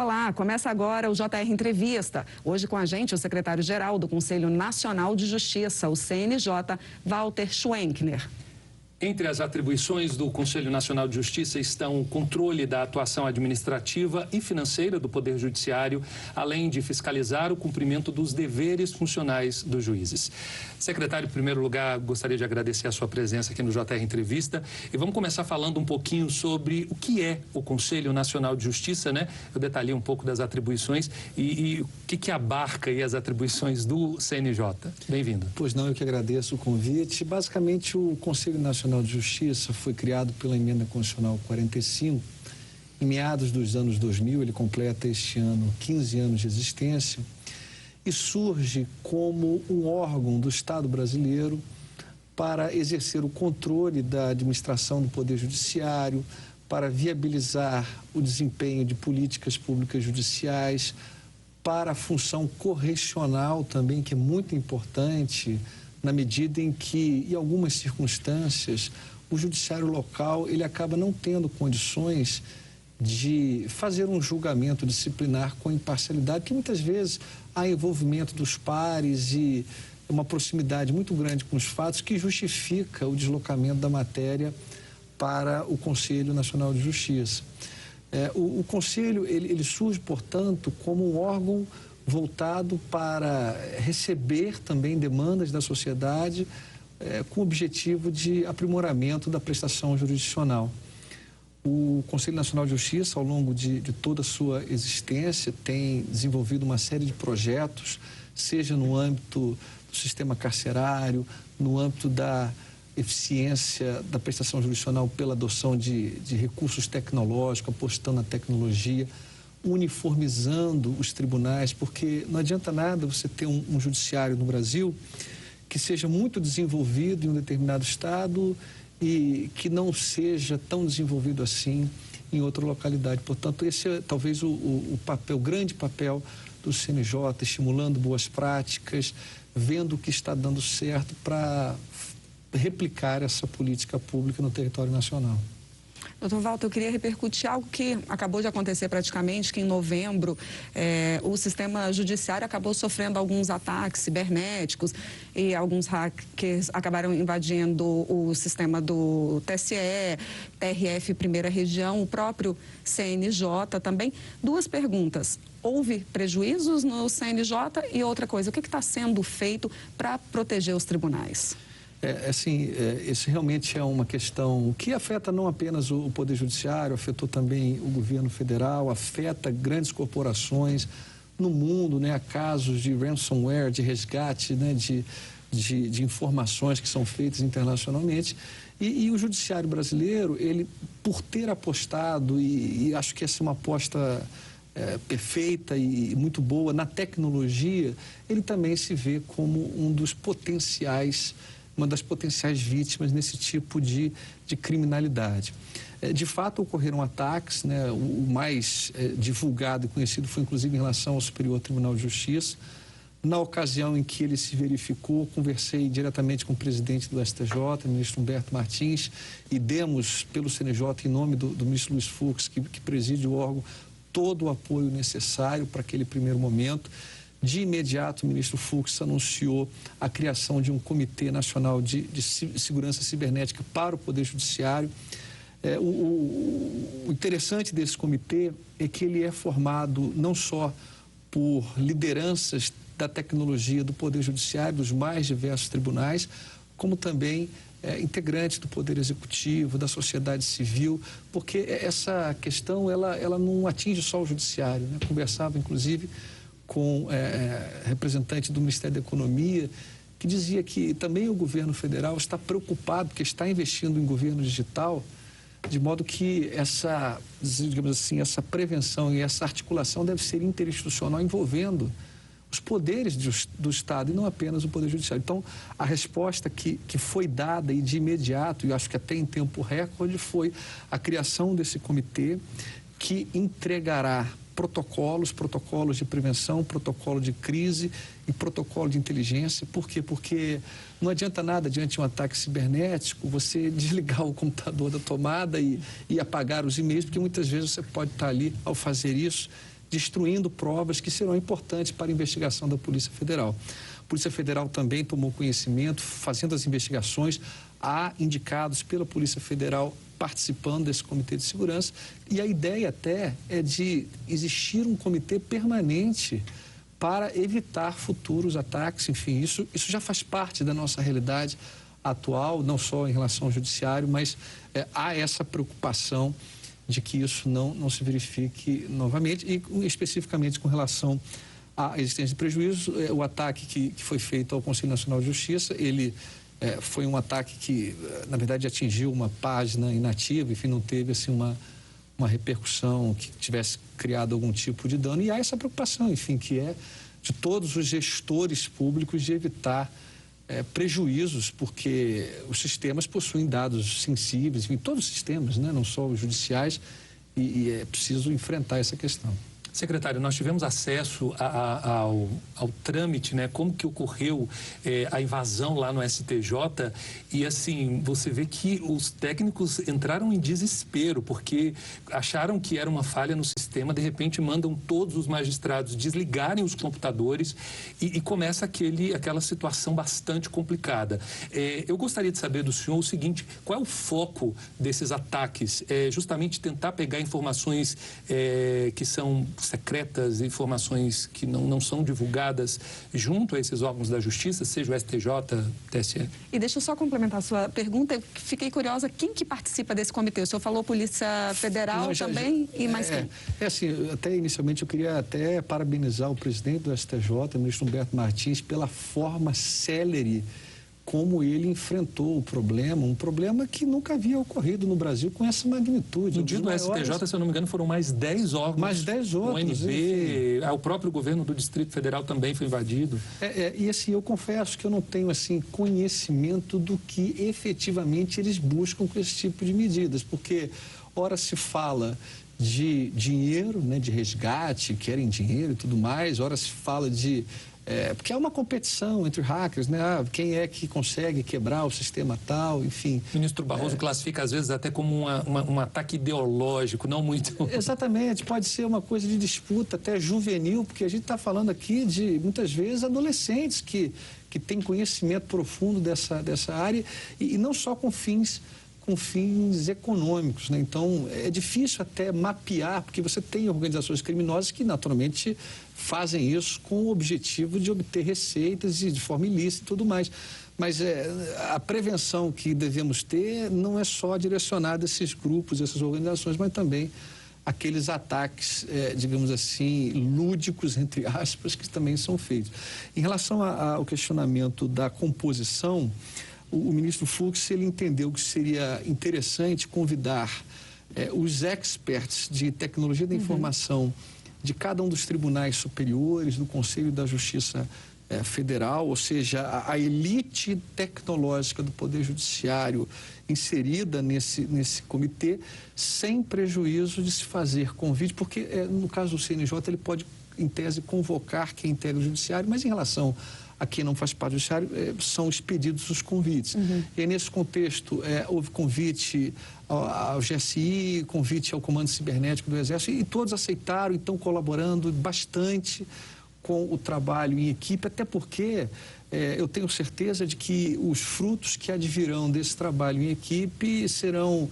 Olá, começa agora o JR Entrevista. Hoje com a gente o secretário-geral do Conselho Nacional de Justiça, o CNJ, Walter Schwenkner. Entre as atribuições do Conselho Nacional de Justiça estão o controle da atuação administrativa e financeira do Poder Judiciário, além de fiscalizar o cumprimento dos deveres funcionais dos juízes. Secretário, em primeiro lugar, gostaria de agradecer a sua presença aqui no JR Entrevista e vamos começar falando um pouquinho sobre o que é o Conselho Nacional de Justiça, né? Eu detalhei um pouco das atribuições e o que abarca aí as atribuições do CNJ. Bem-vindo. Pois não, eu que agradeço o convite. Basicamente, o Conselho Nacional de Justiça foi criado pela Emenda Constitucional 45. Em meados dos anos 2000, ele completa este ano 15 anos de existência e surge como um órgão do Estado brasileiro para exercer o controle da administração do Poder Judiciário, para viabilizar o desempenho de políticas públicas judiciais, para a função correcional também, que é muito importante, na medida em que, em algumas circunstâncias, o judiciário local ele acaba não tendo condições de fazer um julgamento disciplinar com imparcialidade, que muitas vezes há envolvimento dos pares e uma proximidade muito grande com os fatos que justifica o deslocamento da matéria para o Conselho Nacional de Justiça. O Conselho ele surge, portanto, como um órgão voltado para receber também demandas da sociedade com o objetivo de aprimoramento da prestação jurisdicional. O Conselho Nacional de Justiça, ao longo de toda a sua existência, tem desenvolvido uma série de projetos, seja no âmbito do sistema carcerário, no âmbito da eficiência da prestação jurisdicional pela adoção de recursos tecnológicos, apostando na tecnologia, uniformizando os tribunais, porque não adianta nada você ter um judiciário no Brasil que seja muito desenvolvido em um determinado estado e que não seja tão desenvolvido assim em outra localidade. Portanto, esse é talvez o grande papel do CNJ, estimulando boas práticas, vendo o que está dando certo para replicar essa política pública no território nacional. Doutor Walter, eu queria repercutir algo que acabou de acontecer praticamente, que em novembro o sistema judiciário acabou sofrendo alguns ataques cibernéticos e alguns hackers acabaram invadindo o sistema do TSE, TRF Primeira Região, o próprio CNJ também. Duas perguntas. Houve prejuízos no CNJ? E outra coisa, o que está sendo feito para proteger os tribunais? Isso realmente é uma questão que afeta não apenas o Poder Judiciário, afetou também o governo federal, afeta grandes corporações no mundo, né? Há casos de ransomware, de resgate, né? de informações que são feitas internacionalmente. E o Judiciário brasileiro, ele, por ter apostado, e acho que essa é uma aposta perfeita e muito boa na tecnologia, ele também se vê como uma das potenciais vítimas nesse tipo de criminalidade. De fato, ocorreram ataques, né? O mais divulgado e conhecido foi, inclusive, em relação ao Superior Tribunal de Justiça. Na ocasião em que ele se verificou, conversei diretamente com o presidente do STJ, o ministro Humberto Martins, e demos, pelo CNJ, em nome do ministro Luiz Fux, que preside o órgão, todo o apoio necessário para aquele primeiro momento. De imediato, o ministro Fux anunciou a criação de um Comitê Nacional de Segurança Cibernética para o Poder Judiciário. O interessante desse comitê é que ele é formado não só por lideranças da tecnologia do Poder Judiciário, dos mais diversos tribunais, como também integrantes do Poder Executivo, da sociedade civil, porque essa questão ela não atinge só o Judiciário, né? Conversava, inclusive, com representante do Ministério da Economia, que dizia que também o governo federal está preocupado, porque está investindo em governo digital, de modo que digamos assim, essa prevenção e essa articulação deve ser interinstitucional, envolvendo os poderes do Estado e não apenas o Poder Judiciário. Então, a resposta que foi dada e de imediato, e acho que até em tempo recorde, foi a criação desse comitê que entregará protocolos de prevenção, protocolo de crise e protocolo de inteligência. Por quê? Porque não adianta nada, diante de um ataque cibernético, você desligar o computador da tomada e apagar os e-mails, porque muitas vezes você pode estar ali, ao fazer isso, destruindo provas que serão importantes para a investigação da Polícia Federal. A Polícia Federal também tomou conhecimento, fazendo as investigações, há indicados pela Polícia Federal participando desse comitê de segurança, e a ideia até é de existir um comitê permanente para evitar futuros ataques. Enfim, isso já faz parte da nossa realidade atual, não só em relação ao judiciário, mas há essa preocupação de que isso não se verifique novamente, e especificamente com relação à existência de prejuízo. O ataque que foi feito ao Conselho Nacional de Justiça, ele foi um ataque que, na verdade, atingiu uma página inativa, enfim, não teve assim uma repercussão que tivesse criado algum tipo de dano. E há essa preocupação, enfim, que é de todos os gestores públicos de evitar prejuízos, porque os sistemas possuem dados sensíveis, enfim, todos os sistemas, né, não só os judiciais, e é preciso enfrentar essa questão. Secretário, nós tivemos acesso ao trâmite, né? Como que ocorreu a invasão lá no STJ, e assim, você vê que os técnicos entraram em desespero, porque acharam que era uma falha no sistema, de repente mandam todos os magistrados desligarem os computadores e começa aquela situação bastante complicada. Eu gostaria de saber do senhor o seguinte: qual é o foco desses ataques? É justamente tentar pegar informações que são secretas, informações que não são divulgadas junto a esses órgãos da Justiça, seja o STJ, TSE? E deixa eu só complementar a sua pergunta. Eu fiquei curiosa, quem que participa desse comitê? O senhor falou Polícia Federal também e mais quem? Assim, até inicialmente eu queria até parabenizar o presidente do STJ, o ministro Humberto Martins, pela forma célere como ele enfrentou o problema, um problema que nunca havia ocorrido no Brasil com essa magnitude. No dia do STJ, se eu não me engano, foram mais 10 órgãos. Mais 10 outros. O ONB, o próprio governo do Distrito Federal também foi invadido. E assim, eu confesso que eu não tenho assim conhecimento do que efetivamente eles buscam com esse tipo de medidas, porque ora se fala de dinheiro, né, de resgate, querem dinheiro e tudo mais, ora se fala de... porque é uma competição entre hackers, né? Quem é que consegue quebrar o sistema tal, enfim. O ministro Barroso classifica, às vezes, até como um ataque ideológico, não muito... Exatamente, pode ser uma coisa de disputa até juvenil, porque a gente está falando aqui de, muitas vezes, adolescentes que têm conhecimento profundo dessa área, e não só com fins econômicos, né? Então, é difícil até mapear, porque você tem organizações criminosas que, naturalmente, fazem isso com o objetivo de obter receitas e de forma ilícita e tudo mais. Mas a prevenção que devemos ter não é só direcionada a esses grupos, essas organizações, mas também aqueles ataques, digamos assim, lúdicos, entre aspas, que também são feitos. Em relação ao questionamento da composição, o ministro Fux, ele entendeu que seria interessante convidar os experts de tecnologia da informação de cada um dos tribunais superiores, do Conselho da Justiça Federal, ou seja, a elite tecnológica do Poder Judiciário inserida nesse comitê, sem prejuízo de se fazer convite, porque no caso do CNJ ele pode, em tese, convocar quem integra o Judiciário, mas em relação a quem não faz parte do Judiciário, são expedidos os convites. E nesse contexto, houve convite ao GSI, convite ao Comando Cibernético do Exército, e todos aceitaram, e estão colaborando bastante com o trabalho em equipe, até porque eu tenho certeza de que os frutos que advirão desse trabalho em equipe serão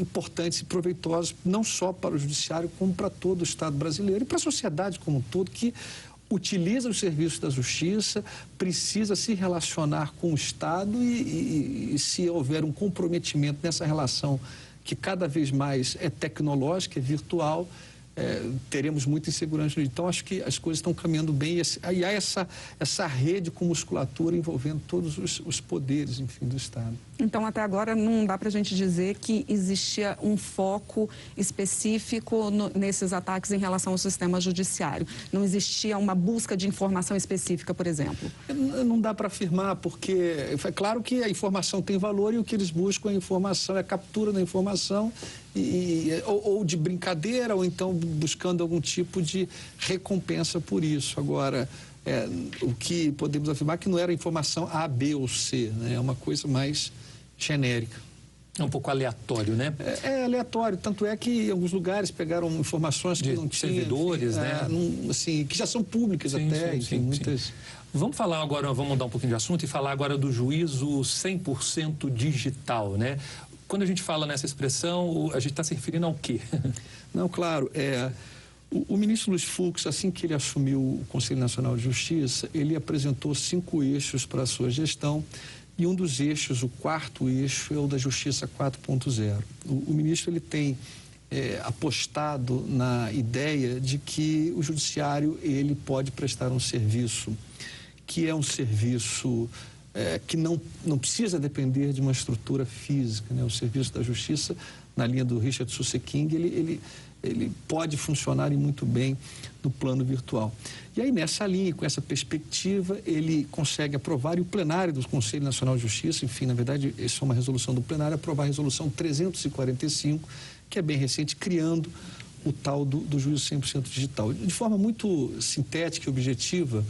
importantes e proveitosos, não só para o Judiciário, como para todo o Estado brasileiro e para a sociedade como um todo, que utiliza os serviços da Justiça, precisa se relacionar com o Estado e se houver um comprometimento nessa relação que cada vez mais é tecnológica, é virtual, teremos muita insegurança. Então, acho que as coisas estão caminhando bem e há essa rede com musculatura envolvendo todos os poderes, enfim, do Estado. Então, até agora, não dá para a gente dizer que existia um foco específico nesses ataques em relação ao sistema judiciário. Não existia uma busca de informação específica, por exemplo? Não dá para afirmar, porque é claro que a informação tem valor e o que eles buscam é a informação, é a captura da informação, ou de brincadeira, ou então buscando algum tipo de recompensa por isso. Agora, o que podemos afirmar é que não era informação A, B ou C, né? É uma coisa mais genérica. É um pouco aleatório, né? É aleatório, tanto é que em alguns lugares pegaram informações que não tinham... servidores, enfim, né? Assim, que já são públicas até, enfim, muitas... Vamos falar agora, vamos mudar um pouquinho de assunto e falar agora do juízo 100% digital, né? Quando a gente fala nessa expressão, a gente está se referindo ao quê? Não, claro, o ministro Luiz Fux, assim que ele assumiu o Conselho Nacional de Justiça, ele apresentou 5 eixos para a sua gestão e um dos eixos, o 4º eixo, é o da Justiça 4.0. O ministro ele tem apostado na ideia de que o judiciário ele pode prestar um serviço que é um serviço que não precisa depender de uma estrutura física, né? O serviço da justiça, na linha do Richard Susseking, ele pode funcionar e muito bem no plano virtual. E aí, nessa linha, com essa perspectiva, ele consegue aprovar, e o plenário do Conselho Nacional de Justiça, enfim, na verdade, isso é uma resolução do plenário, aprovar a resolução 345, que é bem recente, criando o tal do juízo 100% digital. De forma muito sintética e objetiva,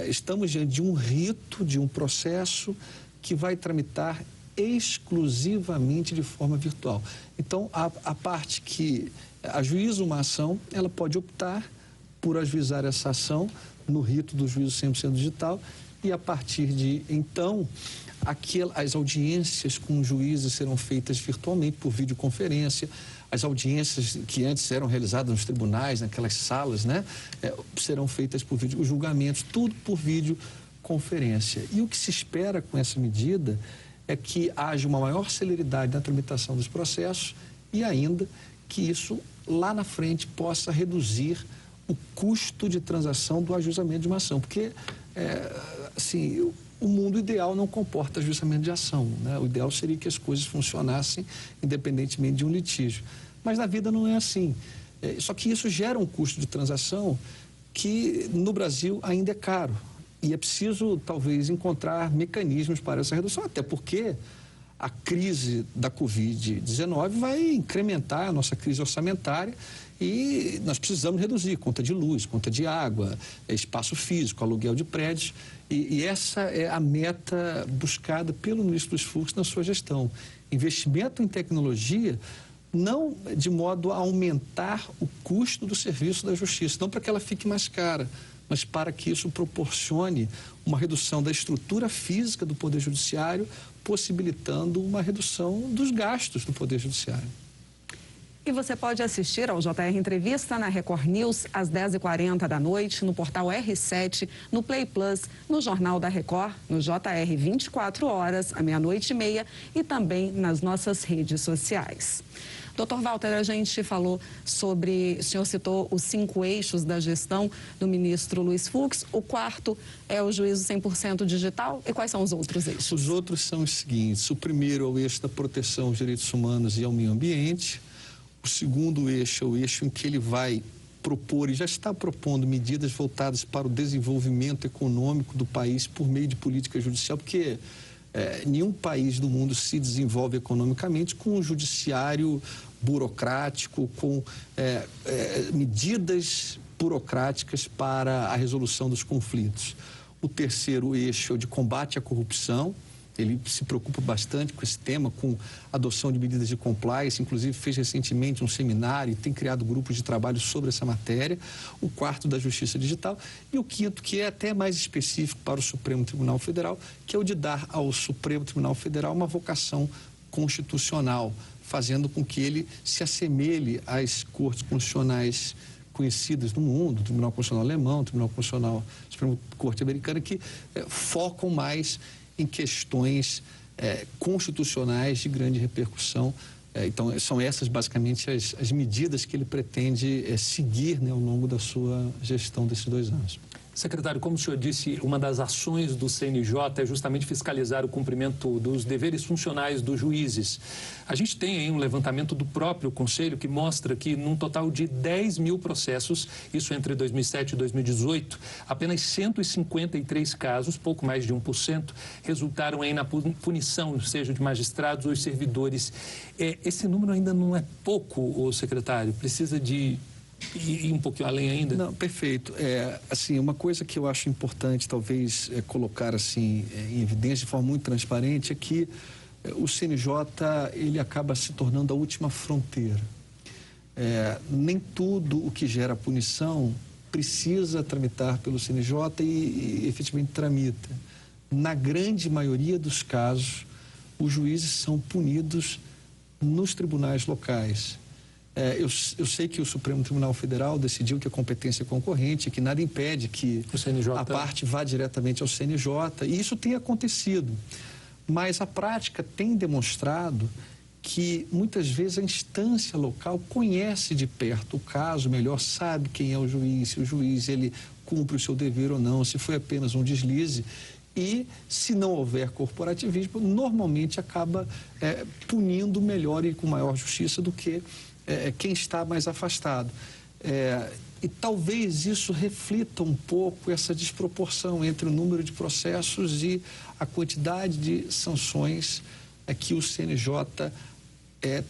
estamos diante de um rito, de um processo que vai tramitar exclusivamente de forma virtual. Então, a parte que ajuiza uma ação, ela pode optar por ajuizar essa ação no rito do juízo 100% digital e, a partir de então, as audiências com juízes serão feitas virtualmente por videoconferência. As audiências que antes eram realizadas nos tribunais, naquelas salas, né, serão feitas por vídeo. Os julgamentos, tudo por videoconferência. E o que se espera com essa medida é que haja uma maior celeridade na tramitação dos processos e ainda que isso, lá na frente, possa reduzir o custo de transação do ajuizamento de uma ação. Porque, assim, o mundo ideal não comporta ajuizamento de ação, né? O ideal seria que as coisas funcionassem independentemente de um litígio. Mas na vida não é assim. Só que isso gera um custo de transação que no Brasil ainda é caro. E é preciso, talvez, encontrar mecanismos para essa redução, até porque a crise da Covid-19 vai incrementar a nossa crise orçamentária e nós precisamos reduzir conta de luz, conta de água, espaço físico, aluguel de prédios. E essa é a meta buscada pelo ministro Luiz Fux na sua gestão. Investimento em tecnologia, não de modo a aumentar o custo do serviço da justiça, não para que ela fique mais cara, mas para que isso proporcione uma redução da estrutura física do Poder Judiciário, possibilitando uma redução dos gastos do Poder Judiciário. E você pode assistir ao JR Entrevista na Record News às 10h40 da noite, no portal R7, no Play Plus, no Jornal da Record, no JR 24 horas, à 00h30 e também nas nossas redes sociais. Dr. Walter, a gente falou sobre, o senhor citou os 5 eixos da gestão do ministro Luiz Fux. O 4º é o juízo 100% digital. E quais são os outros eixos? Os outros são os seguintes. O primeiro é o eixo da proteção aos direitos humanos e ao meio ambiente. O segundo eixo é o eixo em que ele vai propor e já está propondo medidas voltadas para o desenvolvimento econômico do país por meio de política judicial, porque nenhum país do mundo se desenvolve economicamente com um judiciário burocrático, com medidas burocráticas para a resolução dos conflitos. O terceiro eixo é o de combate à corrupção. Ele se preocupa bastante com esse tema, com a adoção de medidas de compliance, inclusive fez recentemente um seminário e tem criado grupos de trabalho sobre essa matéria. O 4º da Justiça Digital e o 5º, que é até mais específico para o Supremo Tribunal Federal, que é o de dar ao Supremo Tribunal Federal uma vocação constitucional, fazendo com que ele se assemelhe às cortes constitucionais conhecidas no mundo, o Tribunal Constitucional Alemão, o Tribunal Constitucional, Suprema Corte Americana, que focam mais em questões constitucionais de grande repercussão. Então, são essas basicamente as medidas que ele pretende seguir, né, ao longo da sua gestão desses 2 anos. Secretário, como o senhor disse, uma das ações do CNJ é justamente fiscalizar o cumprimento dos deveres funcionais dos juízes. A gente tem aí um levantamento do próprio Conselho que mostra que, num total de 10 mil processos, isso entre 2007 e 2018, apenas 153 casos, pouco mais de 1%, resultaram aí na punição, seja de magistrados ou servidores. Esse número ainda não é pouco, secretário? Precisa de ir um pouquinho além ainda? Não, perfeito. Assim, uma coisa que eu acho importante, talvez, colocar assim, em evidência de forma muito transparente, é que o CNJ ele acaba se tornando a última fronteira. Nem tudo o que gera punição precisa tramitar pelo CNJ e efetivamente tramita. Na grande maioria dos casos, os juízes são punidos nos tribunais locais. Eu sei que o Supremo Tribunal Federal decidiu que a competência é concorrente, que nada impede que a parte vá diretamente ao CNJ, e isso tem acontecido. Mas a prática tem demonstrado que muitas vezes a instância local conhece de perto o caso, melhor sabe quem é o juiz, se o juiz ele cumpre o seu dever ou não, se foi apenas um deslize. E, se não houver corporativismo, normalmente acaba punindo melhor e com maior justiça do que quem está mais afastado. E talvez isso reflita um pouco essa desproporção entre o número de processos e a quantidade de sanções que o CNJ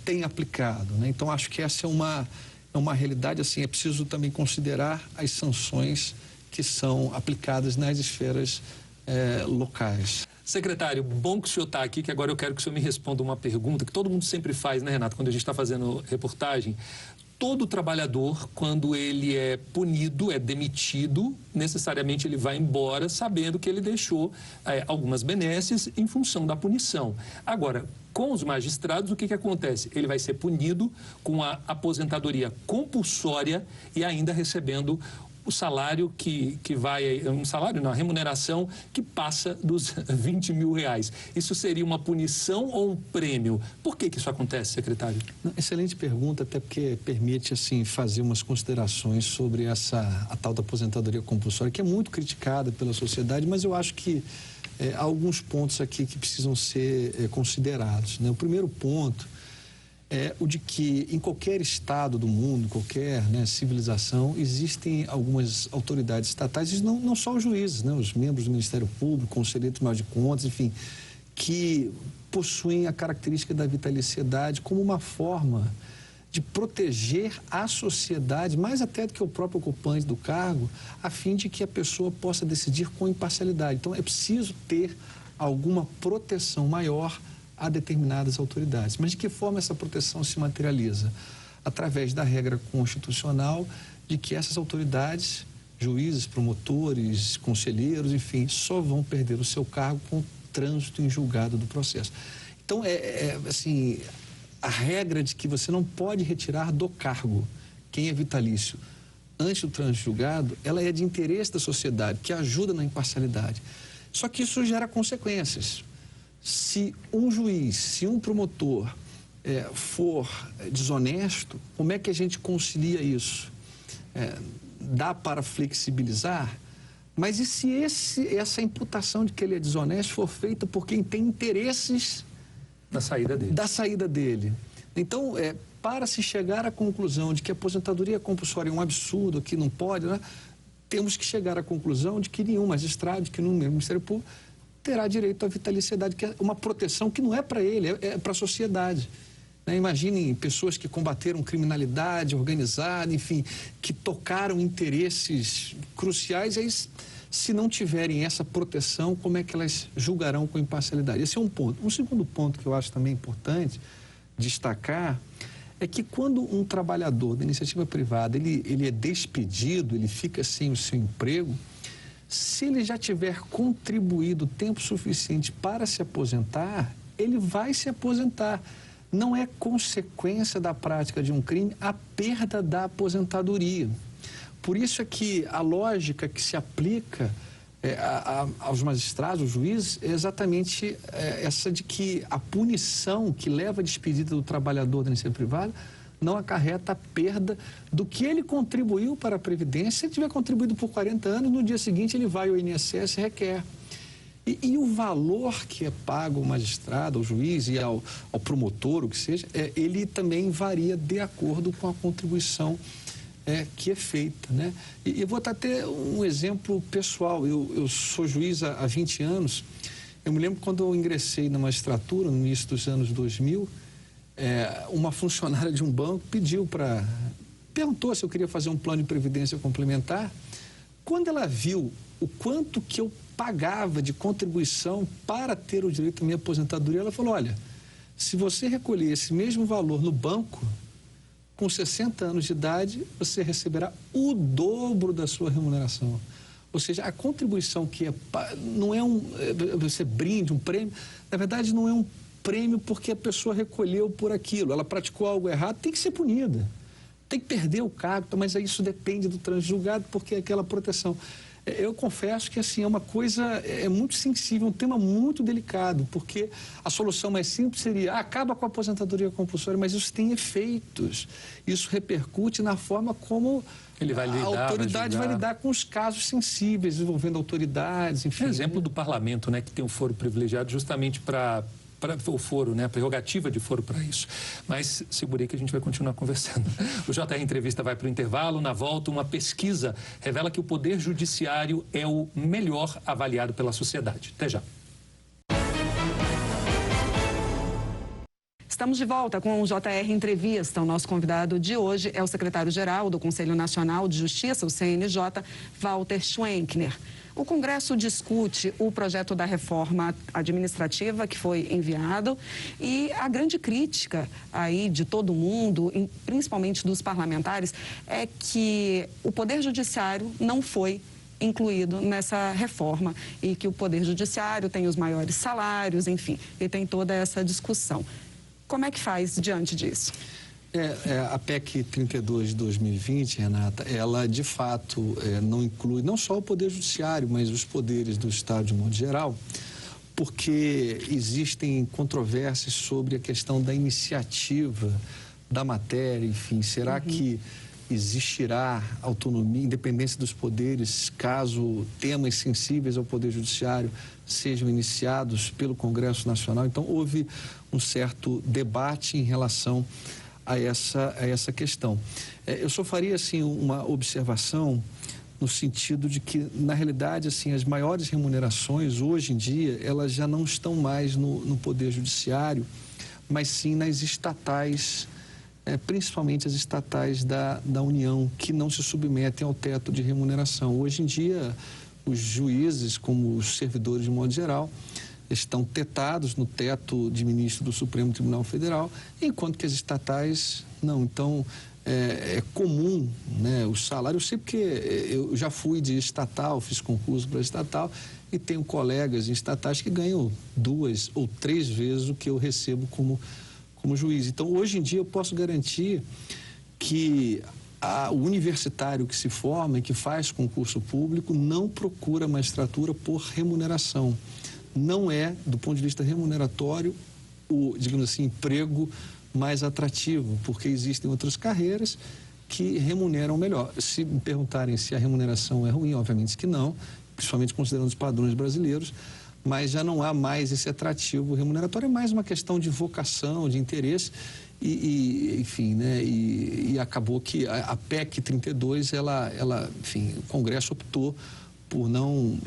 tem aplicado, né? Então, acho que essa é uma realidade, assim, é preciso também considerar as sanções que são aplicadas nas esferas locais. Secretário, bom que o senhor está aqui, que agora eu quero que o senhor me responda uma pergunta que todo mundo sempre faz, né, Renato, quando a gente está fazendo reportagem. Todo trabalhador, quando ele é punido, é demitido, necessariamente ele vai embora sabendo que ele deixou algumas benesses em função da punição. Agora, com os magistrados, o que acontece? Ele vai ser punido com a aposentadoria compulsória e ainda recebendo o salário que vai, um salário não, a remuneração que passa dos 20 mil reais. Isso seria uma punição ou um prêmio? Por que isso acontece, secretário? Excelente pergunta, até porque permite, assim, fazer umas considerações sobre a tal da aposentadoria compulsória, que é muito criticada pela sociedade, mas eu acho que há alguns pontos aqui que precisam ser considerados, né? O primeiro ponto é o de que em qualquer estado do mundo, qualquer civilização, existem algumas autoridades estatais, e não só os juízes, né? Os membros do Ministério Público, Conselheiro Tribunal de Contas, enfim, que possuem a característica da vitaliciedade como uma forma de proteger a sociedade, mais até do que o próprio ocupante do cargo, a fim de que a pessoa possa decidir com imparcialidade. Então, é preciso ter alguma proteção maior a determinadas autoridades. Mas de que forma essa proteção se materializa? Através da regra constitucional de que essas autoridades, juízes, promotores, conselheiros, enfim, só vão perder o seu cargo com o trânsito em julgado do processo. Então, assim, a regra de que você não pode retirar do cargo quem é vitalício antes do trânsito julgado, ela é de interesse da sociedade, que ajuda na imparcialidade. Só que isso gera consequências. Se um juiz, se um promotor for desonesto, como é que a gente concilia isso? Dá para flexibilizar? Mas e se essa imputação de que ele é desonesto for feita por quem tem interesses da saída dele? Então, para se chegar à conclusão de que a aposentadoria compulsória é um absurdo, que não pode, né? Temos que chegar à conclusão de que nenhum magistrado, de que nenhum Ministério Público terá direito à vitaliciedade, que é uma proteção que não é para ele, é para a sociedade. Imaginem pessoas que combateram criminalidade organizada, enfim, que tocaram interesses cruciais, aí, se não tiverem essa proteção, como é que elas julgarão com imparcialidade? Esse é um ponto. Um segundo ponto que eu acho também importante destacar é que quando um trabalhador da iniciativa privada ele é despedido, ele fica sem o seu emprego, se ele já tiver contribuído tempo suficiente para se aposentar, ele vai se aposentar. Não é consequência da prática de um crime a perda da aposentadoria. Por isso é que a lógica que se aplica aos magistrados, aos juízes, é exatamente essa de que a punição que leva à despedida do trabalhador da iniciativa privada não acarreta a perda do que ele contribuiu para a Previdência. Se ele tiver contribuído por 40 anos, no dia seguinte ele vai ao INSS e requer. E o valor que é pago ao magistrado, ao juiz e ao promotor, o que seja, ele também varia de acordo com a contribuição que é feita, né? E eu vou dar até um exemplo pessoal. Eu sou juiz há 20 anos. Eu me lembro quando eu ingressei na magistratura, no início dos anos 2000, uma funcionária de um banco perguntou se eu queria fazer um plano de previdência complementar. Quando ela viu o quanto que eu pagava de contribuição para ter o direito à minha aposentadoria. Ela falou, olha, se você recolher esse mesmo valor no banco, com 60 anos de idade, você receberá o dobro da sua remuneração. Ou seja, a contribuição que não é você brinde, um prêmio, na verdade não é um prêmio porque a pessoa recolheu por aquilo, ela praticou algo errado, tem que ser punida, tem que perder o cargo, mas aí isso depende do transjulgado, porque é aquela proteção. Eu confesso que assim, é uma coisa muito sensível, um tema muito delicado, porque a solução mais simples seria acaba com a aposentadoria compulsória, mas isso tem efeitos. Isso repercute na forma como a autoridade vai lidar com os casos sensíveis, envolvendo autoridades, enfim. Exemplo do parlamento, né, que tem um foro privilegiado justamente para o foro, né, a prerrogativa de foro para isso. Mas segurei que a gente vai continuar conversando. O JR Entrevista vai para o intervalo. Na volta, uma pesquisa revela que o Poder Judiciário é o melhor avaliado pela sociedade. Até já. Estamos de volta com o JR Entrevista. O nosso convidado de hoje é o secretário-geral do Conselho Nacional de Justiça, o CNJ, Walter Schwenkner. O Congresso discute o projeto da reforma administrativa que foi enviado e a grande crítica aí de todo mundo, principalmente dos parlamentares, é que o Poder Judiciário não foi incluído nessa reforma e que o Poder Judiciário tem os maiores salários, enfim, e tem toda essa discussão. Como é que faz diante disso? A PEC 32 de 2020, Renata, ela de fato não inclui não só o Poder Judiciário, mas os poderes do Estado de modo geral, porque existem controvérsias sobre a questão da iniciativa da matéria, enfim, será que existirá autonomia, independência dos poderes, caso temas sensíveis ao Poder Judiciário sejam iniciados pelo Congresso Nacional? Então, houve um certo debate em relação a essa questão. Eu só faria, assim, uma observação no sentido de que, na realidade, assim, as maiores remunerações, hoje em dia, elas já não estão mais no Poder Judiciário, mas sim nas estatais, principalmente as estatais da União, que não se submetem ao teto de remuneração. Hoje em dia, os juízes, como os servidores de modo geral, estão tetados no teto de ministro do Supremo Tribunal Federal, enquanto que as estatais não. Então, é comum, né, o salário. Eu sei porque eu já fui de estatal, fiz concurso para estatal e tenho colegas em estatais que ganham 2 ou 3 vezes o que eu recebo como juiz. Então, hoje em dia, eu posso garantir que o universitário que se forma e que faz concurso público não procura magistratura por remuneração. Não é, do ponto de vista remuneratório, o, digamos assim, emprego mais atrativo, porque existem outras carreiras que remuneram melhor. Se me perguntarem se a remuneração é ruim, obviamente que não, principalmente considerando os padrões brasileiros, mas já não há mais esse atrativo remuneratório, é mais uma questão de vocação, de interesse enfim, né, e acabou que a PEC 32, enfim, o Congresso optou por não,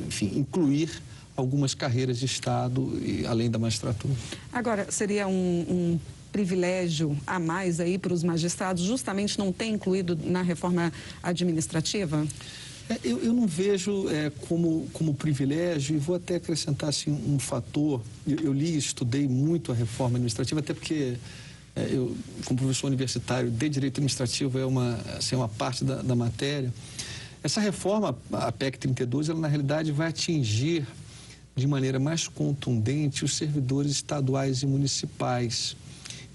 enfim, incluir algumas carreiras de Estado, além da magistratura. Agora, seria um privilégio a mais aí para os magistrados, justamente não ter incluído na reforma administrativa? Eu não vejo como privilégio, e vou até acrescentar assim, um fator. Eu li e estudei muito a reforma administrativa, até porque eu, como professor universitário de direito administrativo, é uma parte da matéria. Essa reforma, a PEC 32, ela na realidade vai atingir de maneira mais contundente os servidores estaduais e municipais.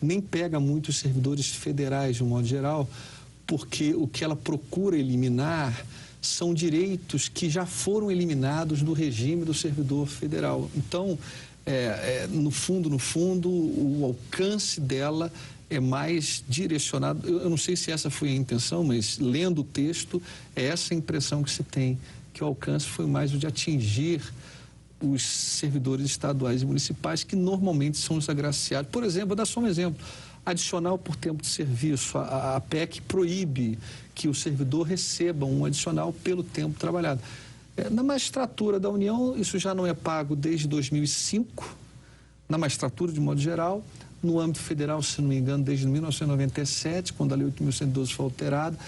Nem pega muito os servidores federais, de um modo geral, porque o que ela procura eliminar são direitos que já foram eliminados do regime do servidor federal. Então, no fundo, o alcance dela é mais direcionado. Eu não sei se essa foi a intenção, mas lendo o texto, é essa a impressão que se tem, que o alcance foi mais o de atingir os servidores estaduais e municipais, que normalmente são os agraciados. Por exemplo, vou dar só um exemplo. Adicional por tempo de serviço. A PEC proíbe que o servidor receba um adicional pelo tempo trabalhado. Na magistratura da União, isso já não é pago desde 2005, na magistratura de modo geral, no âmbito federal, se não me engano, desde 1997, quando a Lei 8.112 foi alterada.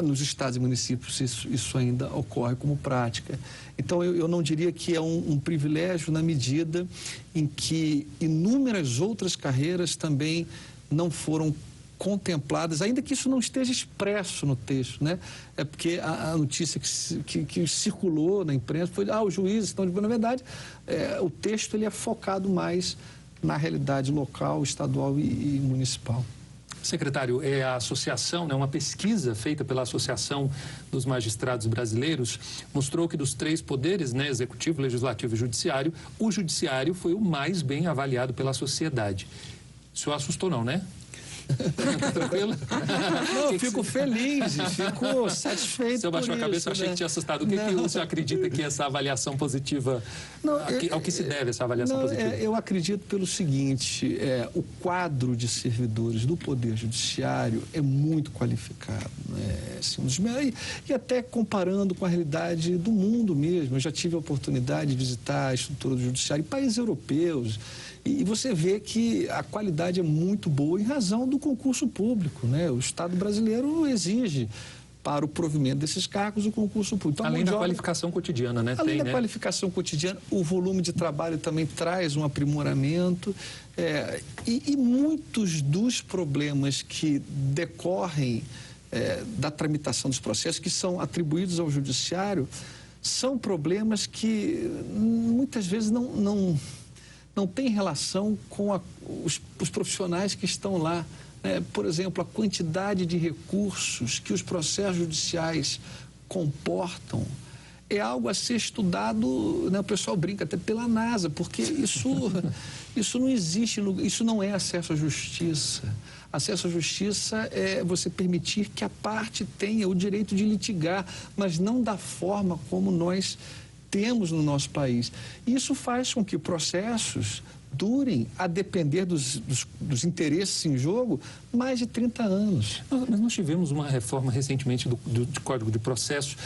Nos estados e municípios isso ainda ocorre como prática. Então, eu não diria que é um privilégio na medida em que inúmeras outras carreiras também não foram contempladas, ainda que isso não esteja expresso no texto, né? É porque a notícia que circulou na imprensa foi, os juízes estão de boa. Na verdade, o texto ele é focado mais na realidade local, estadual e municipal. Secretário, a associação, uma pesquisa feita pela Associação dos Magistrados Brasileiros mostrou que dos 3 poderes, executivo, legislativo e judiciário, o judiciário foi o mais bem avaliado pela sociedade. O senhor assustou não, né? Tá tranquilo? Não, eu fico feliz, fico satisfeito. O senhor baixou a cabeça, eu achei que tinha assustado. O que o senhor acredita que essa avaliação positiva, ao que se deve essa avaliação positiva? Eu acredito pelo seguinte, o quadro de servidores do Poder Judiciário é muito qualificado, né? Assim, e até comparando com a realidade do mundo mesmo. Eu já tive a oportunidade de visitar a estrutura do Judiciário em países europeus. E você vê que a qualidade é muito boa em razão do concurso público, né? O Estado brasileiro exige para o provimento desses cargos o concurso público. Então, além da qualificação cotidiana, né? Além da qualificação cotidiana, o volume de trabalho também traz um aprimoramento. E muitos dos problemas que decorrem da tramitação dos processos, que são atribuídos ao judiciário, são problemas que muitas vezes não tem relação com os profissionais que estão lá. Por exemplo, a quantidade de recursos que os processos judiciais comportam é algo a ser estudado, né? O pessoal brinca até pela NASA, porque isso não existe, isso não é acesso à justiça. Acesso à justiça é você permitir que a parte tenha o direito de litigar, mas não da forma como nós temos no nosso país. Isso faz com que processos durem, a depender dos interesses em jogo, mais de 30 anos. Mas nós tivemos uma reforma recentemente do Código de Processos.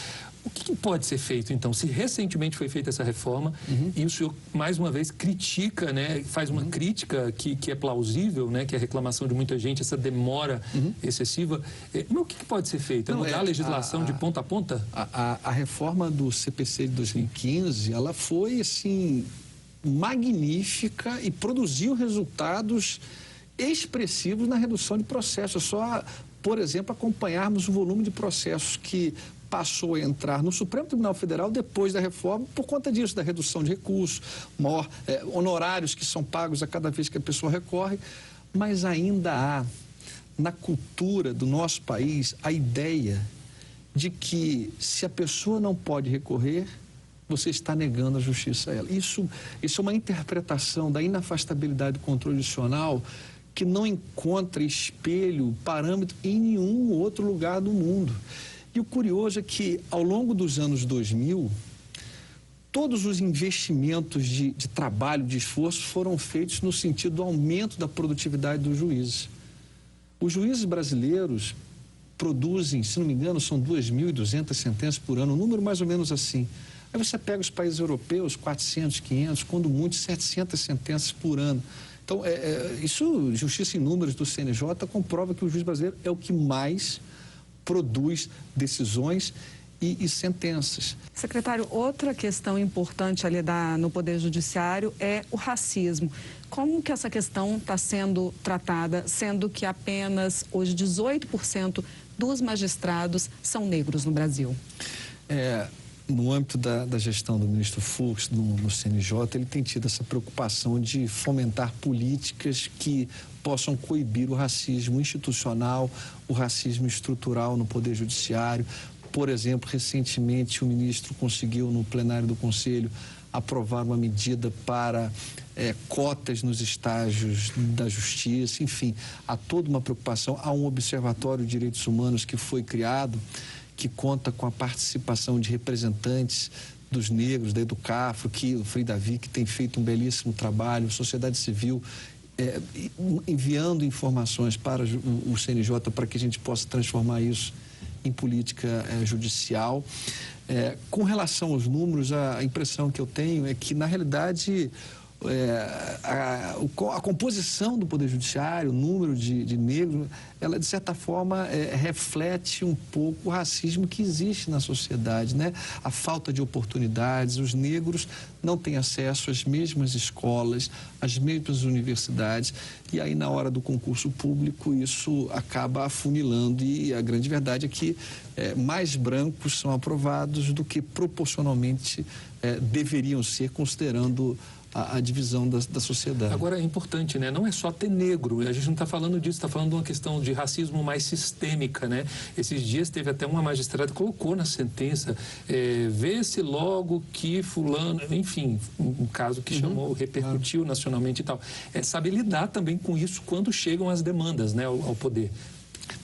O que pode ser feito, então? Se recentemente foi feita essa reforma, e o senhor, mais uma vez, critica, né? Faz uma crítica que é plausível, né? Que é a reclamação de muita gente, essa demora excessiva. Mas o que pode ser feito? Mudar a legislação de ponta a ponta? A reforma do CPC de 2015, ela foi, assim, magnífica e produziu resultados expressivos na redução de processos. Só, por exemplo, acompanharmos o volume de processos que passou a entrar no Supremo Tribunal Federal depois da reforma, por conta disso, da redução de recursos, honorários que são pagos a cada vez que a pessoa recorre, mas ainda há, na cultura do nosso país, a ideia de que se a pessoa não pode recorrer, você está negando a justiça a ela. Isso é uma interpretação da inafastabilidade do controle judicial que não encontra espelho, parâmetro em nenhum outro lugar do mundo. E o curioso é que, ao longo dos anos 2000, todos os investimentos de trabalho, de esforço, foram feitos no sentido do aumento da produtividade dos juízes. Os juízes brasileiros produzem, se não me engano, são 2.200 sentenças por ano, um número mais ou menos assim. Aí você pega os países europeus, 400, 500, quando muito, 700 sentenças por ano. Então, isso, Justiça em Números do CNJ, comprova que o juiz brasileiro é o que mais produz decisões e sentenças. Secretário, outra questão importante ali no Poder Judiciário é o racismo. Como que essa questão está sendo tratada, sendo que apenas hoje 18% dos magistrados são negros no Brasil? No âmbito da gestão do ministro Fux no CNJ, ele tem tido essa preocupação de fomentar políticas que possam coibir o racismo institucional, o racismo estrutural no Poder Judiciário. Por exemplo, recentemente o ministro conseguiu, no plenário do Conselho, aprovar uma medida para cotas nos estágios da Justiça. Enfim, há toda uma preocupação. Há um observatório de direitos humanos que foi criado, que conta com a participação de representantes dos negros, da Educafro, o Frei Davi, que tem feito um belíssimo trabalho, sociedade civil, enviando informações para o CNJ para que a gente possa transformar isso em política judicial. Com relação aos números, a impressão que eu tenho é que, na realidade, a composição do Poder Judiciário, o número de negros, ela, de certa forma, reflete um pouco o racismo que existe na sociedade, né? A falta de oportunidades, os negros não têm acesso às mesmas escolas, às mesmas universidades, e aí, na hora do concurso público, isso acaba afunilando, e a grande verdade é que mais brancos são aprovados do que proporcionalmente deveriam ser, considerando a divisão da sociedade. Agora, é importante, né? Não é só ter negro, a gente não está falando disso, está falando de uma questão de racismo mais sistêmica, né? Esses dias teve até uma magistrada que colocou na sentença, vê-se logo que fulano, enfim, um caso que chamou, repercutiu nacionalmente e tal. Saber lidar também com isso quando chegam as demandas, né, ao poder.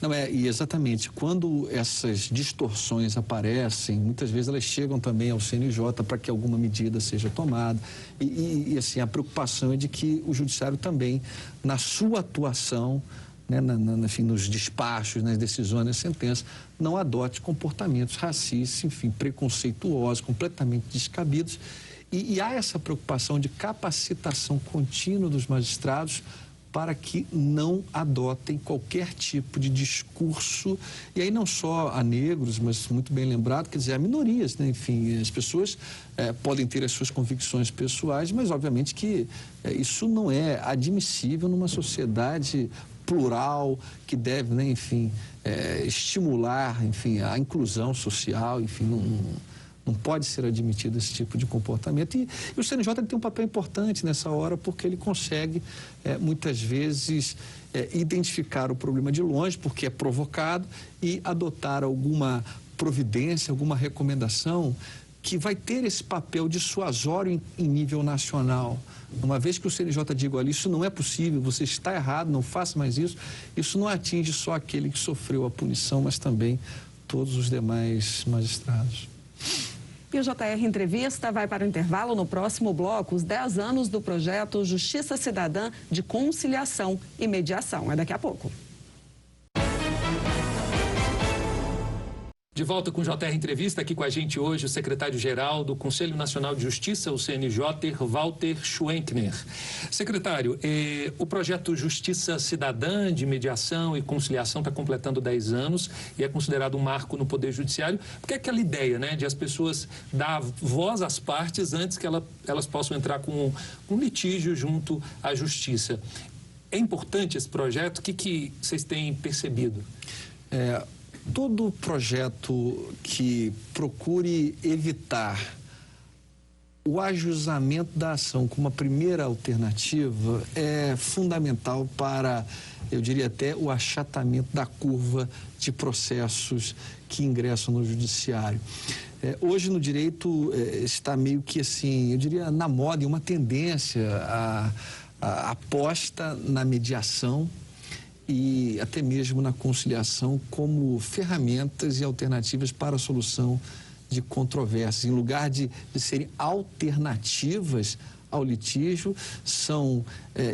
Não, e exatamente, quando essas distorções aparecem, muitas vezes elas chegam também ao CNJ para que alguma medida seja tomada, e assim, a preocupação é de que o judiciário também, na sua atuação, né, enfim, nos despachos, nas decisões, nas sentenças, não adote comportamentos racistas, enfim, preconceituosos, completamente descabidos, e há essa preocupação de capacitação contínua dos magistrados para que não adotem qualquer tipo de discurso, e aí não só a negros, mas muito bem lembrado, quer dizer, a minorias, né? Enfim, as pessoas podem ter as suas convicções pessoais, mas obviamente que isso não é admissível numa sociedade plural que deve, né, enfim, estimular, enfim, a inclusão social, enfim, não pode ser admitido esse tipo de comportamento. E o CNJ tem um papel importante nessa hora, porque ele consegue, muitas vezes, identificar o problema de longe, porque é provocado, e adotar alguma providência, alguma recomendação que vai ter esse papel dissuasório em nível nacional. Uma vez que o CNJ diga, olha, isso não é possível, você está errado, não faça mais isso, isso não atinge só aquele que sofreu a punição, mas também todos os demais magistrados. E o JR Entrevista vai para o intervalo. No próximo bloco, os 10 anos do projeto Justiça Cidadã de Conciliação e Mediação. É daqui a pouco. De volta com o JR Entrevista, aqui com a gente hoje o secretário-geral do Conselho Nacional de Justiça, o CNJ, Walter Schwenkner. Secretário, o projeto Justiça Cidadã de Mediação e Conciliação está completando 10 anos e é considerado um marco no Poder Judiciário, porque é aquela ideia, né, de as pessoas dar voz às partes antes que elas possam entrar com um litígio junto à Justiça. É importante esse projeto? O que vocês têm percebido? Todo projeto que procure evitar o ajuizamento da ação como uma primeira alternativa é fundamental para, eu diria até, o achatamento da curva de processos que ingressam no judiciário. Hoje no direito está meio que assim, eu diria, na moda, e uma tendência a aposta na mediação e até mesmo na conciliação como ferramentas e alternativas para a solução de controvérsias. Em lugar de serem alternativas ao litígio, são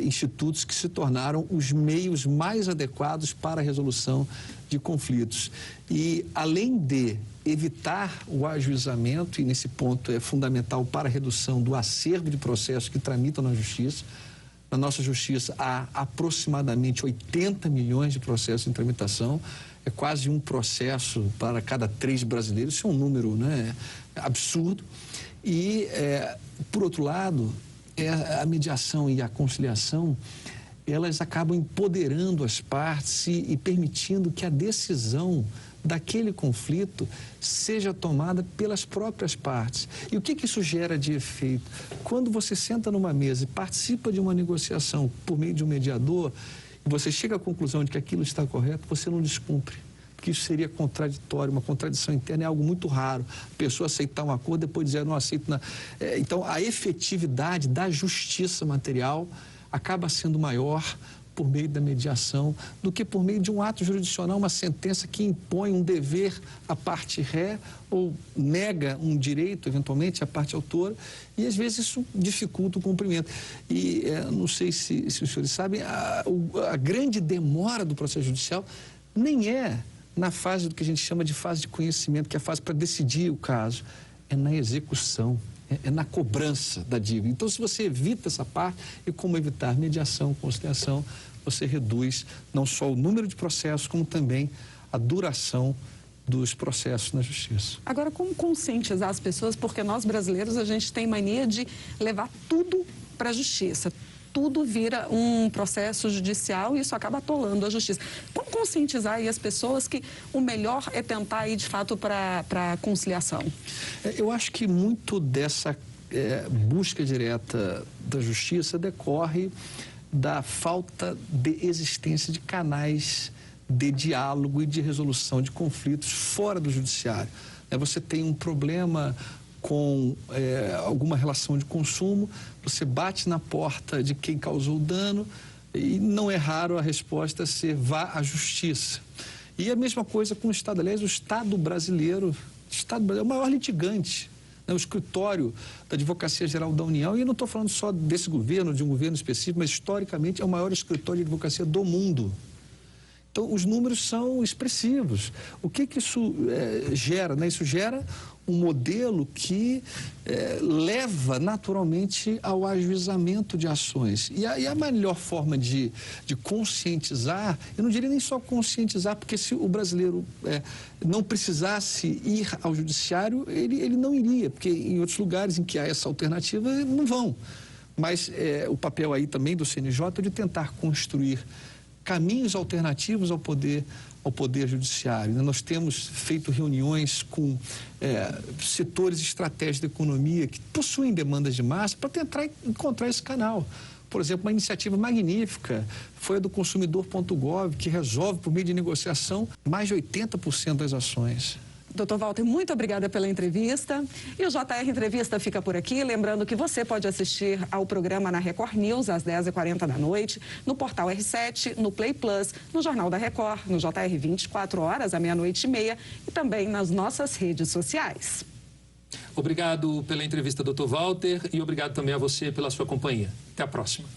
institutos que se tornaram os meios mais adequados para a resolução de conflitos. E, além de evitar o ajuizamento, e nesse ponto é fundamental para a redução do acervo de processos que tramitam na Justiça. Na nossa Justiça há aproximadamente 80 milhões de processos em tramitação, é quase um processo para cada 3 brasileiros, isso é um número, né, absurdo. E, por outro lado, a mediação e a conciliação, elas acabam empoderando as partes e permitindo que a decisão daquele conflito seja tomada pelas próprias partes. E o que isso gera de efeito? Quando você senta numa mesa e participa de uma negociação por meio de um mediador, e você chega à conclusão de que aquilo está correto, você não descumpre. Porque isso seria contraditório, uma contradição interna é algo muito raro. A pessoa aceitar um acordo, depois dizer, eu não aceito. Então, a efetividade da justiça material acaba sendo maior por meio da mediação do que por meio de um ato jurisdicional, uma sentença que impõe um dever à parte ré ou nega um direito, eventualmente, à parte autora, e às vezes isso dificulta o cumprimento. E não sei se os senhores sabem, a grande demora do processo judicial nem é na fase do que a gente chama de fase de conhecimento, que é a fase para decidir o caso, é na execução. na cobrança da dívida. Então, se você evita essa parte, e como evitar mediação, conciliação, você reduz não só o número de processos, como também a duração dos processos na justiça. Agora, como conscientizar as pessoas? Porque nós brasileiros, a gente tem mania de levar tudo para a justiça. Tudo vira um processo judicial e isso acaba atolando a justiça. Como conscientizar aí as pessoas que o melhor é tentar ir, de fato, para a conciliação? Eu acho que muito dessa busca direta da justiça decorre da falta de existência de canais de diálogo e de resolução de conflitos fora do judiciário. Você tem um problema com alguma relação de consumo, você bate na porta de quem causou o dano e não é raro a resposta ser vá à justiça. E a mesma coisa com o Estado. Aliás, o Estado brasileiro é o maior litigante, né? O escritório da Advocacia Geral da União, e eu não estou falando só desse governo, de um governo específico, mas historicamente é o maior escritório de advocacia do mundo. Então, os números são expressivos. O que isso gera? Né? Isso gera um modelo que leva naturalmente ao ajuizamento de ações. E a melhor forma de conscientizar, eu não diria nem só conscientizar, porque se o brasileiro não precisasse ir ao judiciário, ele não iria, porque em outros lugares em que há essa alternativa, não vão. Mas o papel aí também do CNJ é de tentar construir caminhos alternativos ao poder judiciário. Nós temos feito reuniões com setores estratégicos da economia que possuem demandas de massa para tentar encontrar esse canal. Por exemplo, uma iniciativa magnífica foi a do consumidor.gov, que resolve, por meio de negociação, mais de 80% das ações. Dr. Walter, muito obrigada pela entrevista. E o JR Entrevista fica por aqui. Lembrando que você pode assistir ao programa na Record News às 10h40 da noite, no portal R7, no Play Plus, no Jornal da Record, no JR 24 horas, à 00:30 e também nas nossas redes sociais. Obrigado pela entrevista, Dr. Walter, e obrigado também a você pela sua companhia. Até a próxima.